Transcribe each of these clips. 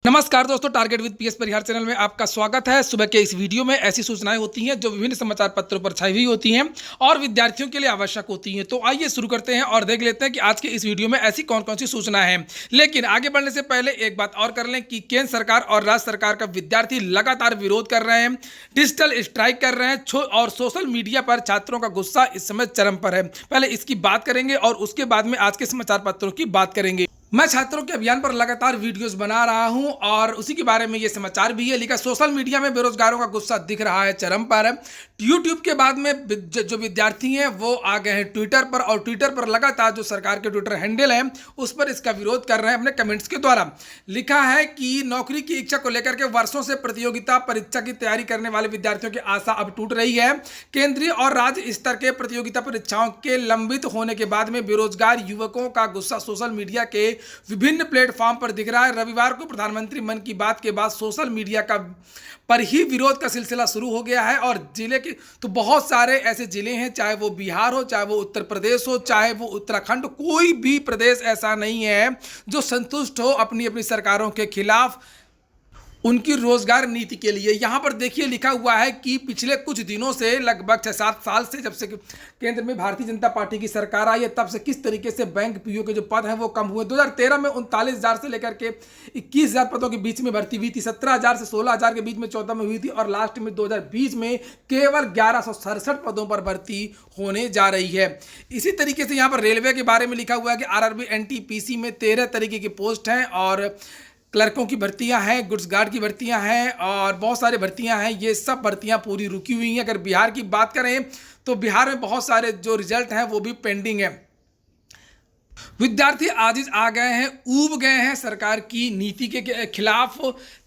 नमस्कार दोस्तों, target with PS Parihar channel में आपका स्वागत है। सुबह के इस वीडियो में ऐसी सूचनाएं होती हैं जो विभिन्न समाचार पत्रों पर छाई हुई होती हैं और विद्यार्थियों के लिए आवश्यक होती हैं। तो आइए शुरू करते हैं और देख लेते हैं कि आज के इस वीडियो में ऐसी कौन कौन सी सूचनाएं हैं। लेकिन आगे बढ़ने से पहले एक बात और कर लें कि केंद्र सरकार और राज्य सरकार का विद्यार्थी लगातार विरोध कर रहे हैं, डिजिटल स्ट्राइक कर रहे हैं और सोशल मीडिया पर छात्रों का गुस्सा इस समय चरम पर है। पहले इसकी बात करेंगे और उसके बाद में आज के समाचार पत्रों की बात करेंगे। मैं छात्रों के अभियान पर लगातार वीडियोस बना रहा हूं और उसी के बारे में ये समाचार भी है। लिखा सोशल मीडिया में बेरोजगारों का गुस्सा दिख रहा है चरम पर। यूट्यूब के बाद में जो विद्यार्थी हैं वो आ गए हैं ट्विटर पर और ट्विटर पर लगातार जो सरकार के ट्विटर हैंडल है उस पर इसका विरोध कर रहे हैं अपने कमेंट्स के द्वारा। लिखा है कि नौकरी की इच्छा को लेकर के वर्षों से प्रतियोगिता परीक्षा की तैयारी करने वाले विद्यार्थियों की आशा अब टूट रही है। केंद्रीय और राज्य स्तर के प्रतियोगिता परीक्षाओं के लंबित होने के बाद में बेरोजगार युवकों का गुस्सा सोशल मीडिया के विभिन्न प्लेटफॉर्म पर दिख रहा है। रविवार को प्रधानमंत्री मन की बात के बाद सोशल मीडिया का पर ही विरोध का सिलसिला शुरू हो गया है और जिले के तो बहुत सारे ऐसे जिले हैं, चाहे वो बिहार हो, चाहे वो उत्तर प्रदेश हो, चाहे वो उत्तराखंड, कोई भी प्रदेश ऐसा नहीं है जो संतुष्ट हो अपनी अपनी सरकारों के खिलाफ उनकी रोजगार नीति के लिए। यहाँ पर देखिए लिखा हुआ है कि पिछले कुछ दिनों से लगभग 6-7 साल से जब से केंद्र में भारतीय जनता पार्टी की सरकार आई है तब से किस तरीके से बैंक पीओ के जो पद हैं वो कम हुए। 2013 में 39,000 से लेकर के 21,000 पदों के बीच में भर्ती हुई थी, 17,000 से 16,000 के बीच में 14 में हुई थी और लास्ट में 2020 में केवल 1167 पदों पर भर्ती होने जा रही है। इसी तरीके से यहाँ पर रेलवे के बारे में लिखा हुआ है कि आरआरबी एनटीपीसी में 13 तरीके की पोस्ट हैं और क्लर्कों की भर्तियां हैं, गुड्स गार्ड की भर्तियां हैं और बहुत सारी भर्तियां हैं। ये सब भर्तियां पूरी रुकी हुई हैं। अगर बिहार की बात करें तो बिहार में बहुत सारे जो रिजल्ट हैं वो भी पेंडिंग है। विद्यार्थी आज आ गए हैं, ऊब गए हैं सरकार की नीति के खिलाफ।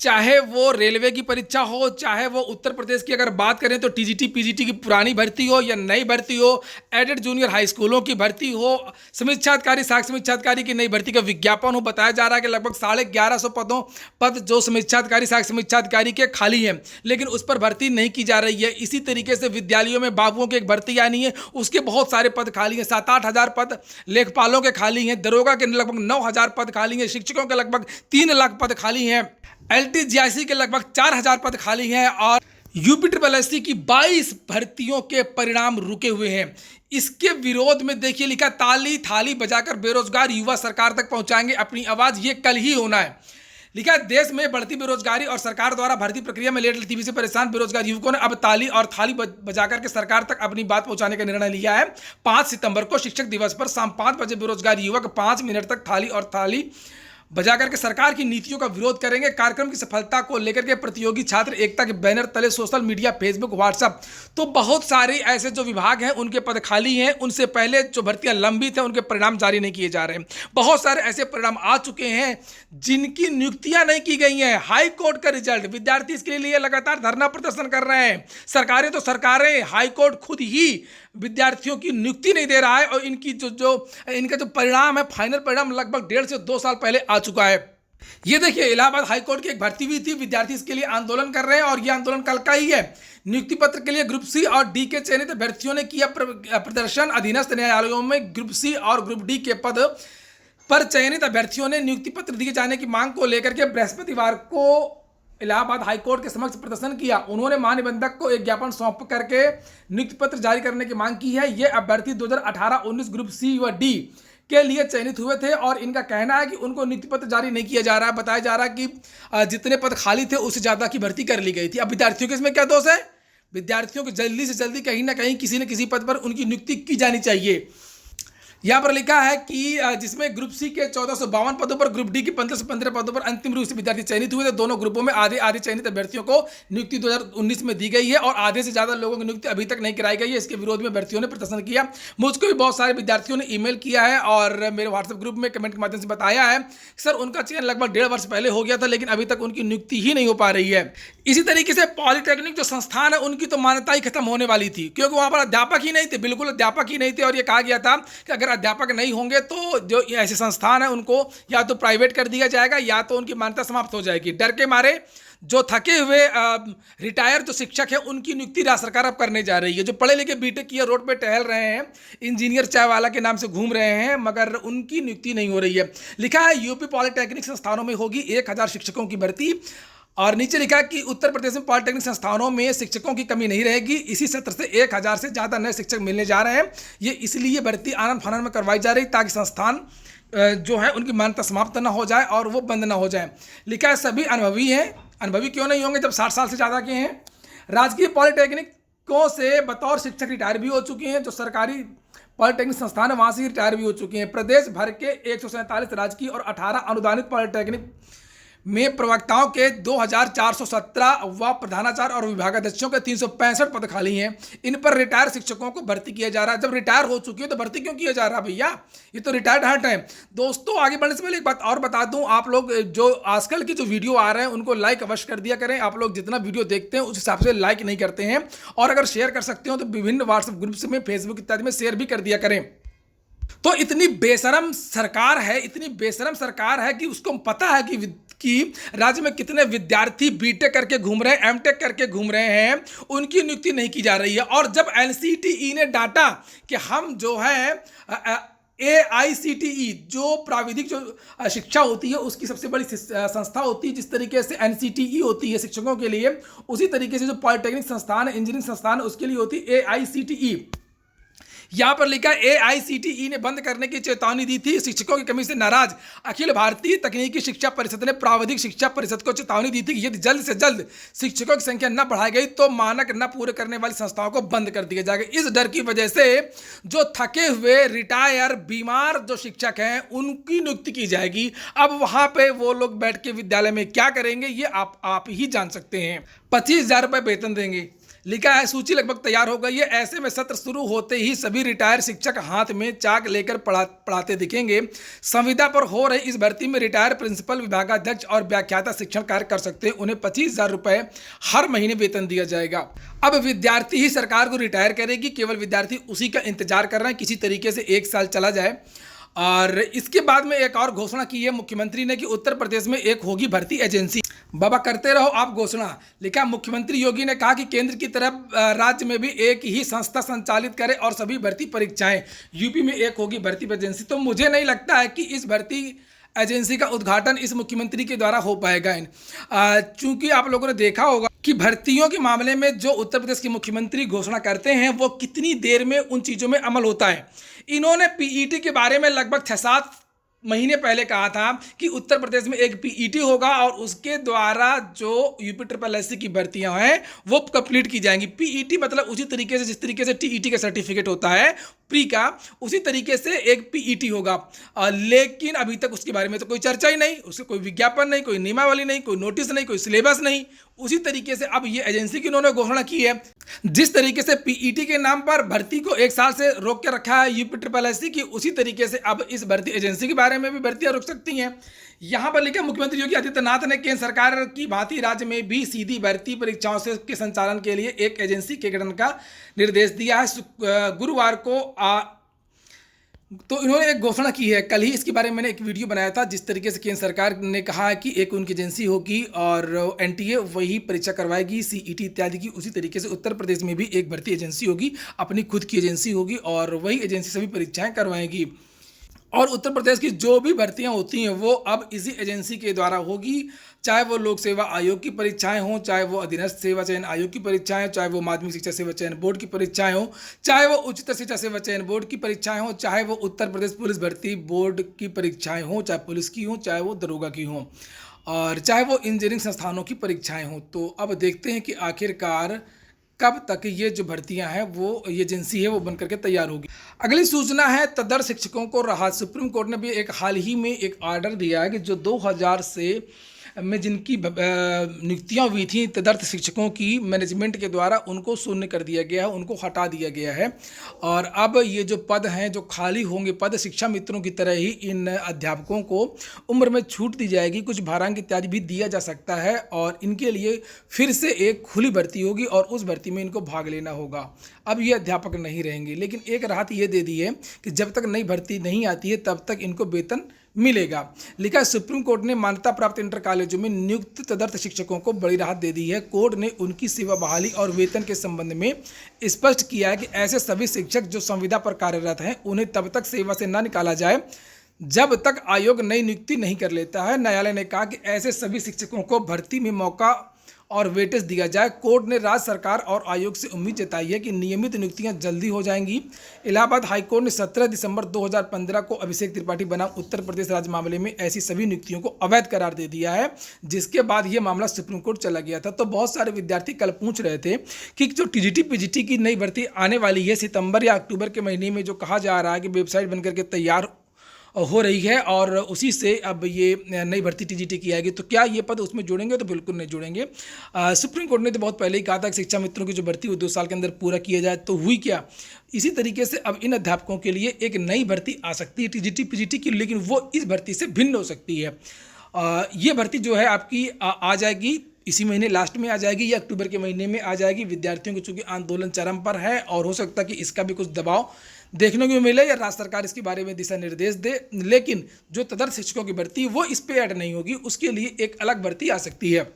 चाहे वो रेलवे की परीक्षा हो, चाहे वो उत्तर प्रदेश की अगर बात करें तो टीजीटी पीजीटी की पुरानी भर्ती हो या नई भर्ती हो, एडेड जूनियर हाई स्कूलों की भर्ती हो, समीक्षाधिकारी साख समीक्षाधिकारी की नई भर्ती का विज्ञापन हो। बताया जा रहा है कि लगभग 1150 पद जो समीक्षाधिकारी साख समीक्षाधिकारी के खाली हैं, लेकिन उस पर भर्ती नहीं की जा रही है। इसी तरीके से विद्यालयों में बाबुओं की एक भर्ती आनी है, उसके बहुत सारे पद खाली हैं। 7-8 हज़ार पद लेखपालों के खाली हैं, दरोगा के लगभग 9,000 पद खाली हैं, शिक्षकों के लगभग 3 लाख पद खाली हैं, LTGIC के लगभग 4,000 पद खाली हैं और UPSSC की 22 भर्तियों के परिणाम रुके हुए हैं। इसके विरोध में देखिए लिखा ताली थाली बजाकर बेरोजगार युवा सरकार तक पहुंचाएंगे अपनी आवाज, ये कल ही होना है। लिखा देश में बढ़ती बेरोजगारी और सरकार द्वारा भर्ती प्रक्रिया में लेट लतीफी से परेशान बेरोजगार युवकों ने अब ताली और थाली बजाकर के सरकार तक अपनी बात पहुंचाने का निर्णय लिया है। 5 सितंबर को शिक्षक दिवस पर शाम 5 बजे बेरोजगार युवक 5 मिनट तक थाली और थाली बजा करके सरकार की नीतियों का विरोध करेंगे। कार्यक्रम की सफलता को लेकर के प्रतियोगी छात्र एकता के बैनर तले सोशल मीडिया, फेसबुक, व्हाट्सएप तो बहुत सारे ऐसे जो विभाग हैं उनके पद खाली हैं। उनसे पहले जो भर्तियां लंबित हैं उनके परिणाम जारी नहीं किए जा रहे हैं। बहुत सारे ऐसे परिणाम आ चुके हैं जिनकी नियुक्तियां नहीं की गई हैं। हाई कोर्ट का रिजल्ट, विद्यार्थी इसके लिए लगातार धरना प्रदर्शन कर रहे हैं। सरकारें तो सरकारें, हाई कोर्ट खुद ही विद्यार्थियों की नियुक्ति नहीं दे रहा है और इनकी इनका जो परिणाम है, फाइनल परिणाम लगभग 1.5 से 2 साल पहले आ चुका है। ये देखिए इलाहाबाद हाईकोर्ट की एक भर्ती हुई थी, विद्यार्थी इसके लिए आंदोलन कर रहे हैं और ये आंदोलन कल का ही है। नियुक्ति पत्र के लिए ग्रुप सी और डी के चयनित अभ्यर्थियों ने किया प्रदर्शन। अधीनस्थ न्यायालयों में ग्रुप सी और ग्रुप डी के पद पर चयनित अभ्यर्थियों ने नियुक्ति पत्र दिए जाने की मांग को लेकर के बृहस्पतिवार को इलाहाबाद हाईकोर्ट के समक्ष प्रदर्शन किया। उन्होंने महानिबंधक को एक ज्ञापन सौंप करके नियुक्ति पत्र जारी करने की मांग की है। ये अभ्यर्थी 2018-19 ग्रुप सी व डी के लिए चयनित हुए थे और इनका कहना है कि उनको नियुक्ति पत्र जारी नहीं किया जा रहा है। बताया जा रहा है कि जितने पद खाली थे उससे ज़्यादा की भर्ती कर ली गई थी। अब विद्यार्थियों के इसमें क्या दोष है? विद्यार्थियों को जल्दी से जल्दी कहीं ना कहीं किसी न किसी पद पर उनकी नियुक्ति की जानी चाहिए। यहाँ पर लिखा है कि जिसमें ग्रुप सी के 1452 पदों पर, ग्रुप डी के 1515 पदों पर अंतिम रूप से विद्यार्थी चयनित हुए थे। दोनों ग्रुपों में आधे चयनित अभ्यर्थियों को नियुक्ति 2019 में दी गई है और आधे से ज़्यादा लोगों की नियुक्ति अभी तक नहीं कराई गई है। इसके विरोध में अभ्यर्थियों ने प्रदर्शन किया। मुझको भी बहुत सारे विद्यार्थियों ने ईमेल किया है और मेरे व्हाट्सएप ग्रुप में कमेंट के माध्यम से बताया है सर उनका चयन लगभग 1.5 वर्ष पहले हो गया था लेकिन अभी तक उनकी नियुक्ति ही नहीं हो पा रही है। इसी तरीके से पॉलिटेक्निक जो संस्थान है उनकी तो मान्यता ही खत्म होने वाली थी क्योंकि वहाँ पर अध्यापक ही नहीं थे, बिल्कुल अध्यापक ही नहीं थे और ये कहा गया था कि अगर अगर अध्यापक नहीं होंगे तो जो ऐसे संस्थान है उनको या तो प्राइवेट कर दिया जाएगा या तो उनकी मान्यता समाप्त हो जाएगी। डर के मारे जो थके हुए रिटायर जो शिक्षक हैं उनकी नियुक्ति राज्य सरकार अब करने जा रही है। जो पढ़े लिखे बीटेक किए रोड पे टहल रहे हैं, इंजीनियर चाय वाला के नाम से घूम रहे हैं, मगर उनकी नियुक्ति नहीं हो रही है। लिखा है यूपी पॉलिटेक्निक संस्थानों में होगी 1000 शिक्षकों की भर्ती, और नीचे लिखा है कि उत्तर प्रदेश में पॉलिटेक्निक संस्थानों में शिक्षकों की कमी नहीं रहेगी। इसी सत्र से 1000 से ज़्यादा नए शिक्षक मिलने जा रहे हैं। ये इसलिए भर्ती आनन फानन में करवाई जा रही ताकि संस्थान जो है उनकी मान्यता समाप्त ना हो जाए और वो बंद ना हो जाए। लिखा है सभी अनुभवी हैं। अनुभवी क्यों नहीं होंगे जब 60 साल से ज़्यादा के हैं। राजकीय पॉलिटेक्निकों से बतौर शिक्षक रिटायर भी हो चुके हैं। जो सरकारी पॉलिटेक्निक संस्थान है वहाँ से रिटायर भी हो चुके हैं। प्रदेश भर के 147 राजकीय और 18 अनुदानित पॉलिटेक्निक में प्रवक्ताओं के 2417 व प्रधानाचार्य और विभागाध्यक्षों के 365 पद खाली हैं। इन पर रिटायर शिक्षकों को भर्ती किया जा रहा है। जब रिटायर हो चुकी है तो भर्ती क्यों किया जा रहा है भैया, ये तो रिटायर्ड हट है। दोस्तों आगे बढ़ने से पहले एक बात और बता दूं, आप लोग जो आजकल की जो वीडियो आ रहे हैं उनको लाइक अवश्य कर दिया करें। आप लोग जितना वीडियो देखते हैं उस हिसाब से लाइक नहीं करते हैं, और अगर शेयर कर सकते हो तो विभिन्न व्हाट्सएप ग्रुप्स में, फेसबुक इत्यादि में शेयर भी कर दिया करें। तो इतनी बेशरम सरकार है, इतनी बेशरम सरकार है कि उसको पता है कि राज्य में कितने विद्यार्थी बीटेक करके घूम रहे हैं, एमटेक करके घूम रहे हैं, उनकी नियुक्ति नहीं की जा रही है। और जब एनसीटीई ने डांटा कि हम जो है AICTE जो प्राविधिक जो शिक्षा होती है उसकी सबसे बड़ी संस्था होती है, जिस तरीके से NCTE होती है शिक्षकों के लिए, उसी तरीके से जो पॉलिटेक्निक संस्थान है, इंजीनियरिंग संस्थान है, उसके लिए होती है AICTE। यहां पर लिखा है AICTE ने बंद करने की चेतावनी दी थी। शिक्षकों की कमी से नाराज अखिल भारतीय तकनीकी शिक्षा परिषद ने प्राविधिक शिक्षा परिषद को चेतावनी दी थी कि यदि जल्द से जल्द शिक्षकों की संख्या न बढ़ाई गई तो मानक न पूरे करने वाली संस्थाओं को बंद कर दिया जाएगा। इस डर की वजह से जो थके हुए रिटायर बीमार जो शिक्षक हैं उनकी नियुक्ति की जाएगी। अब वहां पे वो लोग बैठ के विद्यालय में क्या करेंगे ये आप ही जान सकते हैं। 25,000 रुपये वेतन देंगे। लिखा है सूची लगभग तैयार हो गई है। ऐसे में सत्र शुरू होते ही सभी रिटायर शिक्षक हाथ में चाक लेकर पढ़ाते दिखेंगे। संविदा पर हो रही इस भर्ती में रिटायर प्रिंसिपल, विभागाध्यक्ष और व्याख्याता शिक्षण कार्य कर सकते हैं। उन्हें 25,000 रुपये हर महीने वेतन दिया जाएगा। अब विद्यार्थी ही सरकार को रिटायर करेगी, केवल विद्यार्थी उसी का इंतजार कर रहे हैं किसी तरीके से 1 साल चला जाए। और इसके बाद में एक और घोषणा की है मुख्यमंत्री ने कि उत्तर प्रदेश में एक होगी भर्ती एजेंसी। बाबा करते रहो आप घोषणा। लिखा मुख्यमंत्री योगी ने कहा कि केंद्र की तरफ राज्य में भी एक ही संस्था संचालित करे और सभी भर्ती परीक्षाएं। यूपी में एक होगी भर्ती एजेंसी। तो मुझे नहीं लगता है कि इस भर्ती एजेंसी का उद्घाटन इस मुख्यमंत्री के द्वारा हो पाएगा। चूंकि आप लोगों ने देखा होगा कि भर्तियों के मामले में जो उत्तर प्रदेश के मुख्यमंत्री घोषणा करते हैं वो कितनी देर में उन चीज़ों में अमल होता है। इन्होंने पीईटी के बारे में लगभग 6-7 महीने पहले कहा था कि उत्तर प्रदेश में एक पीईटी होगा और उसके द्वारा जो UPSSC की भर्तियां हैं वो कंप्लीट की जाएंगी। पीईटी मतलब उसी तरीके से जिस तरीके से टीईटी का सर्टिफिकेट होता है प्री का, उसी तरीके से एक पीईटी होगा। लेकिन अभी तक उसके बारे में तो कोई चर्चा ही नहीं, उसके कोई विज्ञापन नहीं, कोई नियमावली नहीं, कोई नोटिस नहीं, कोई सिलेबस नहीं। उसी तरीके से अब ये एजेंसी की उन्होंने घोषणा की है। जिस तरीके से पीईटी के नाम पर भर्ती को 1 साल से रोक के रखा है UPSSC की, उसी तरीके से अब इस भर्ती एजेंसी के बारे में भी भर्तियां रुक सकती हैं। यहां पर लिखा मुख्यमंत्री योगी आदित्यनाथ ने केंद्र सरकार की भांति राज्य में भी सीधी भर्ती परीक्षाओं के संचालन के लिए एक एजेंसी के गठन का निर्देश दिया है। गुरुवार को तो इन्होंने एक घोषणा की है। कल ही इसके बारे में मैंने एक वीडियो बनाया था जिस तरीके से केंद्र सरकार ने कहा है कि एक उनकी एजेंसी होगी और NTA वही परीक्षा करवाएगी, CET इत्यादि की। उसी तरीके से उत्तर प्रदेश में भी एक भर्ती एजेंसी होगी, अपनी खुद की एजेंसी होगी और वही एजेंसी सभी परीक्षाएं करवाएगी। और उत्तर प्रदेश की जो भी भर्तियां होती हैं वो अब इसी एजेंसी के द्वारा होगी, चाहे वो लोक सेवा आयोग की परीक्षाएं हों, चाहे वो अधीनस्थ सेवा चयन आयोग की परीक्षाएं, चाहे वो माध्यमिक शिक्षा सेवा चयन बोर्ड की परीक्षाएं हों, चाहे वो उच्चतर शिक्षा सेवा चयन बोर्ड की परीक्षाएं हों, चाहे वो उत्तर प्रदेश पुलिस भर्ती बोर्ड की परीक्षाएं हों, चाहे पुलिस की हों, चाहे वो दरोगा की हों, और चाहे वो इंजीनियरिंग संस्थानों की परीक्षाएं हों। तो अब देखते हैं कि आखिरकार कब तक ये जो भर्तियां हैं वो ये एजेंसी है वो बन करके तैयार होगी। अगली सूचना है तदर शिक्षकों को राहत। सुप्रीम कोर्ट ने भी एक हाल ही में एक ऑर्डर दिया है कि जो 2000 से में जिनकी नियुक्तियाँ हुई थी तदर्थ शिक्षकों की मैनेजमेंट के द्वारा, उनको शून्य कर दिया गया है, उनको हटा दिया गया है। और अब ये जो पद हैं जो खाली होंगे पद, शिक्षा मित्रों की तरह ही इन अध्यापकों को उम्र में छूट दी जाएगी, कुछ भारांक इत्यादि भी दिया जा सकता है और इनके लिए फिर से एक खुली भर्ती होगी और उस भर्ती में इनको भाग लेना होगा। अब ये अध्यापक नहीं रहेंगे, लेकिन एक राहत ये दे दी है कि जब तक नई भर्ती नहीं आती है तब तक इनको वेतन मिलेगा। लिखा है सुप्रीम कोर्ट ने मान्यता प्राप्त इंटर कॉलेजों में नियुक्त तदर्थ शिक्षकों को बड़ी राहत दे दी है। कोर्ट ने उनकी सेवा बहाली और वेतन के संबंध में स्पष्ट किया है कि ऐसे सभी शिक्षक जो संविदा पर कार्यरत हैं उन्हें तब तक सेवा से न निकाला जाए जब तक आयोग नई नियुक्ति नहीं कर लेता है। न्यायालय ने कहा कि ऐसे सभी शिक्षकों को भर्ती में मौका और वेटेज दिया जाए। कोर्ट ने राज्य सरकार और आयोग से उम्मीद जताई है कि नियमित नियुक्तियां जल्दी हो जाएंगी। इलाहाबाद हाईकोर्ट ने 17 दिसंबर 2015 को अभिषेक त्रिपाठी बनाम उत्तर प्रदेश राज्य मामले में ऐसी सभी नियुक्तियों को अवैध करार दे दिया है, जिसके बाद यह मामला सुप्रीम कोर्ट चला गया था। तो बहुत सारे विद्यार्थी कल पूछ रहे थे कि जो टीजीटी पीजीटी की नई भर्ती आने वाली है सितंबर या अक्टूबर के महीने में, जो कहा जा रहा है कि वेबसाइट बनकर के तैयार हो रही है और उसी से अब ये नई भर्ती टीजीटी की आएगी, तो क्या ये पद उसमें जोड़ेंगे? तो बिल्कुल नहीं जोड़ेंगे। सुप्रीम कोर्ट ने तो बहुत पहले ही कहा था कि शिक्षा मित्रों की जो भर्ती वो 2 साल के अंदर पूरा किया जाए, तो हुई क्या? इसी तरीके से अब इन अध्यापकों के लिए एक नई भर्ती आ सकती है टीजीटी पीजीटी की, लेकिन वो इस भर्ती से भिन्न हो सकती है। ये भर्ती जो है आपकी आ जाएगी इसी महीने लास्ट में आ जाएगी या अक्टूबर के महीने में आ जाएगी। विद्यार्थियों को चूंकि आंदोलन चरम पर है और हो सकता है कि इसका भी कुछ दबाव देखने को मिले या राज्य सरकार इसके बारे में दिशा निर्देश दे, लेकिन जो तदर्थ शिक्षकों की भर्ती वो इस पे ऐड नहीं होगी, उसके लिए एक अलग भर्ती आ सकती है।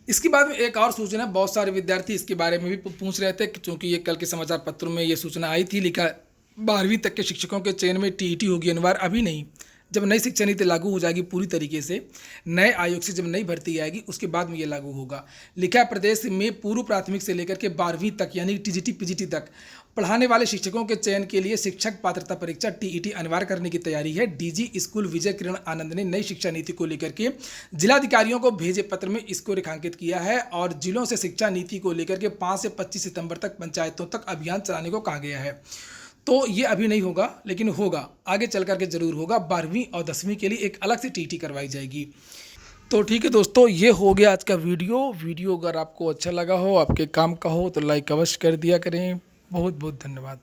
इसके बाद में एक और सूचना, बहुत सारे विद्यार्थी इसके बारे में भी पूछ रहे थे, क्योंकि ये कल के समाचार पत्रों में ये सूचना आई थी। लिखा 12वीं तक के शिक्षकों के चयन में टीईटी होगी अनिवार्य। अभी नहीं, जब नई शिक्षा नीति लागू हो जाएगी पूरी तरीके से, नए आयोग से जब नई भर्ती आएगी उसके बाद में ये लागू होगा। लिखा है प्रदेश में पूर्व प्राथमिक से लेकर के 12वीं तक यानी टीजीटी पीजीटी तक पढ़ाने वाले शिक्षकों के चयन के लिए शिक्षक पात्रता परीक्षा टीईटी अनिवार्य करने की तैयारी है। डीजी स्कूल विजय किरण आनंद ने नई शिक्षा नीति को लेकर के जिलाधिकारियों को भेजे पत्र में इसको रेखांकित किया है और जिलों से शिक्षा नीति को लेकर के 5 से 25 सितंबर तक पंचायतों तक अभियान चलाने को कहा गया है। तो ये अभी नहीं होगा, लेकिन होगा, आगे चल करके जरूर होगा। 12वीं और 10वीं के लिए एक अलग से टीईटी करवाई जाएगी। तो ठीक है दोस्तों, ये हो गया आज का वीडियो अगर आपको अच्छा लगा हो, आपके काम का हो, तो लाइक अवश्य कर दिया करें। बहुत बहुत धन्यवाद।